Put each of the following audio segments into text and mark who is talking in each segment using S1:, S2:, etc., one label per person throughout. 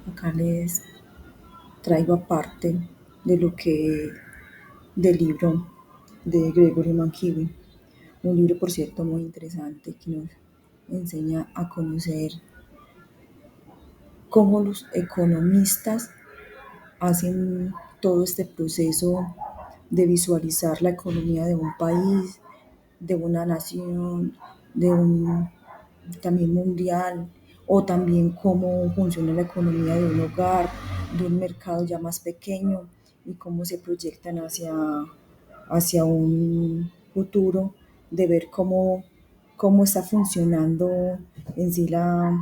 S1: Acá les traigo aparte de lo que del libro de Gregory Mankiewicz, un libro por cierto muy interesante que nos enseña a conocer cómo los economistas hacen todo este proceso de visualizar la economía de un país, de una nación, de un también mundial, o también cómo funciona la economía de un hogar, de un mercado ya más pequeño y cómo se proyectan hacia un futuro de ver cómo está funcionando en sí la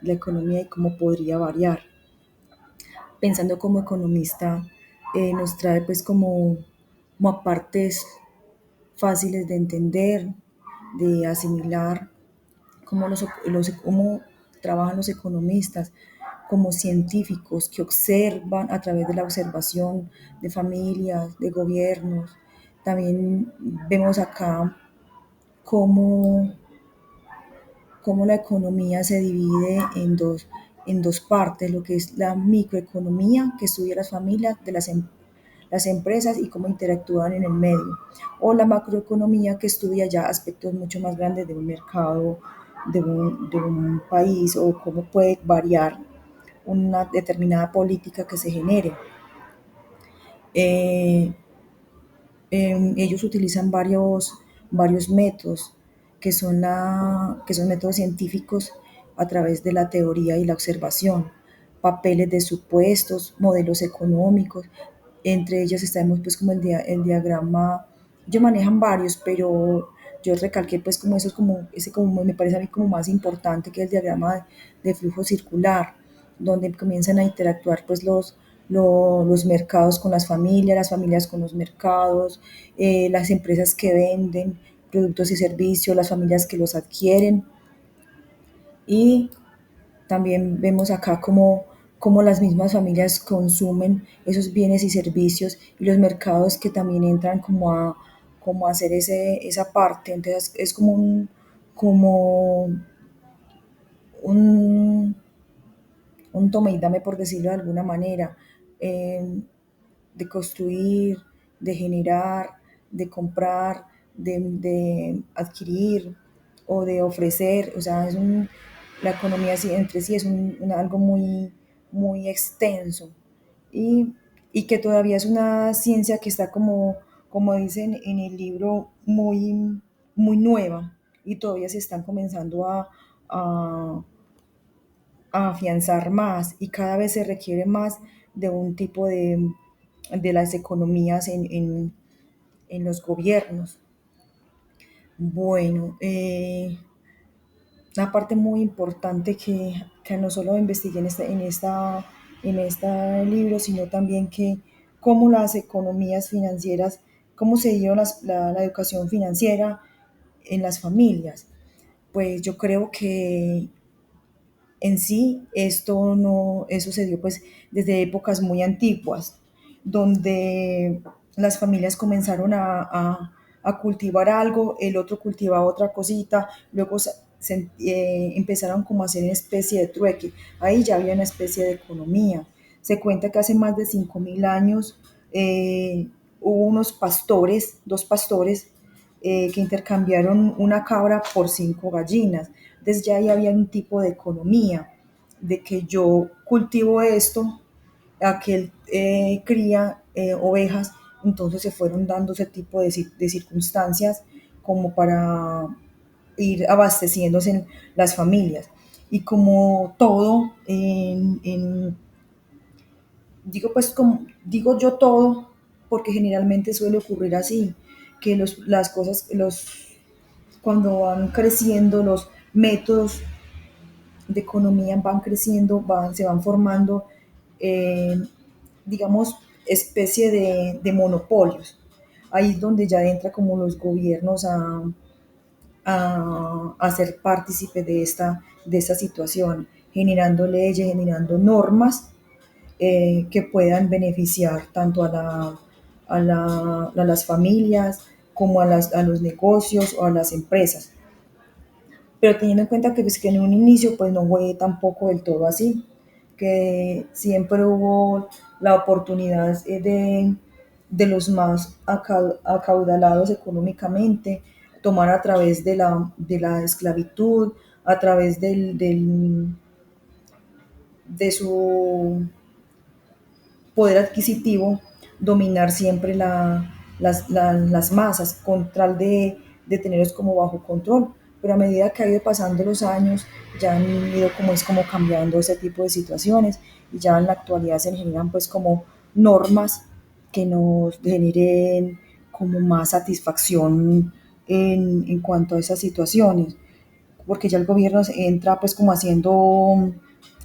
S1: economía y cómo podría variar. Pensando como economista, nos trae pues como a partes fáciles de entender, de asimilar, cómo trabajan los economistas como científicos que observan a través de la observación de familias, de gobiernos. También vemos acá cómo, cómo la economía se divide en dos partes, lo que es la microeconomía, que estudia las familias de las empresas y cómo interactúan en el medio, o la macroeconomía, que estudia ya aspectos mucho más grandes de un mercado, de un país, o cómo puede variar una determinada política que se genere. Eh, Ellos utilizan varios métodos que son métodos científicos a través de la teoría y la observación, papeles de supuestos, modelos económicos. Entre ellos estamos pues como el diagrama. Ellos manejan varios, pero yo recalqué pues como eso es como, ese como me parece a mí como más importante, que el diagrama de flujo circular, donde comienzan a interactuar pues los mercados con las familias con los mercados, las empresas que venden productos y servicios, las familias que los adquieren. Y también vemos acá cómo las mismas familias consumen esos bienes y servicios, y los mercados que también entran como a hacer esa parte. Entonces es como un, un toma y dame, por decirlo de alguna manera, eh, de construir, de generar, de comprar, de adquirir o de ofrecer. O sea, la economía entre sí es algo muy extenso, y, y que todavía es una ciencia que está como dicen en el libro, muy nueva, y todavía se están comenzando a, a afianzar más, y cada vez se requiere más de un tipo de las economías en los gobiernos. Bueno, una parte muy importante que no solo investigué en este libro, sino también que cómo las economías financieras, cómo se dio la educación financiera en las familias. Pues yo creo que en sí, esto no, eso se dio pues desde épocas muy antiguas, donde las familias comenzaron a cultivar algo, el otro cultivaba otra cosita, luego empezaron como a hacer una especie de trueque. Ahí ya había una especie de economía. Se cuenta que hace más de 5.000 años hubo unos pastores, dos pastores, que intercambiaron una cabra por 5 gallinas. Entonces ya ahí había un tipo de economía, de que yo cultivo esto, aquel cría ovejas. Entonces se fueron dando ese tipo de circunstancias como para ir abasteciéndose en las familias. Y como todo, digo pues como, digo yo todo, porque generalmente suele ocurrir así, que las cosas, cuando van creciendo los métodos de economía, van creciendo, se van formando, eh, digamos, especie de monopolios. Ahí es donde ya entra como los gobiernos a ser partícipe de esta situación, generando leyes, generando normas, que puedan beneficiar tanto a las familias como a los negocios o a las empresas. Pero teniendo en cuenta que, pues, que en un inicio pues no fue tampoco del todo así. que siempre hubo la oportunidad de los más acaudalados económicamente tomar a través de la esclavitud, a través de su poder adquisitivo, dominar siempre las masas con tal de tenerlos como bajo control. Pero a medida que ha ido pasando los años, ya han ido como es como cambiando ese tipo de situaciones y ya en la actualidad se generan pues como normas que nos generen como más satisfacción en cuanto a esas situaciones, porque ya el gobierno entra pues como haciendo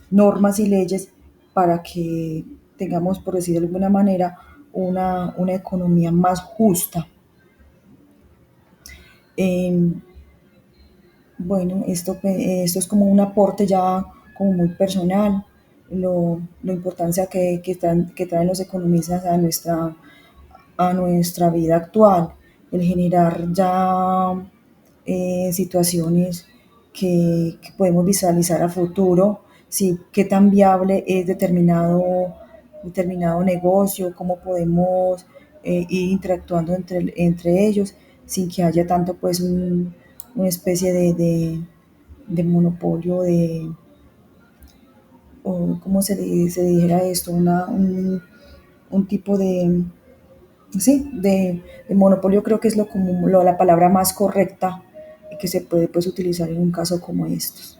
S1: normas y leyes para que tengamos, por decir de alguna manera, una economía más justa. Eh, bueno, esto es como un aporte ya como muy personal, lo importancia que traen los economistas a nuestra vida actual, el generar ya situaciones que podemos visualizar a futuro, sí, qué tan viable es determinado negocio, cómo podemos ir interactuando entre ellos sin que haya tanto pues una especie de monopolio o cómo se dijera esto, un tipo sí, de monopolio creo que es la palabra más correcta que se puede pues utilizar en un caso como estos.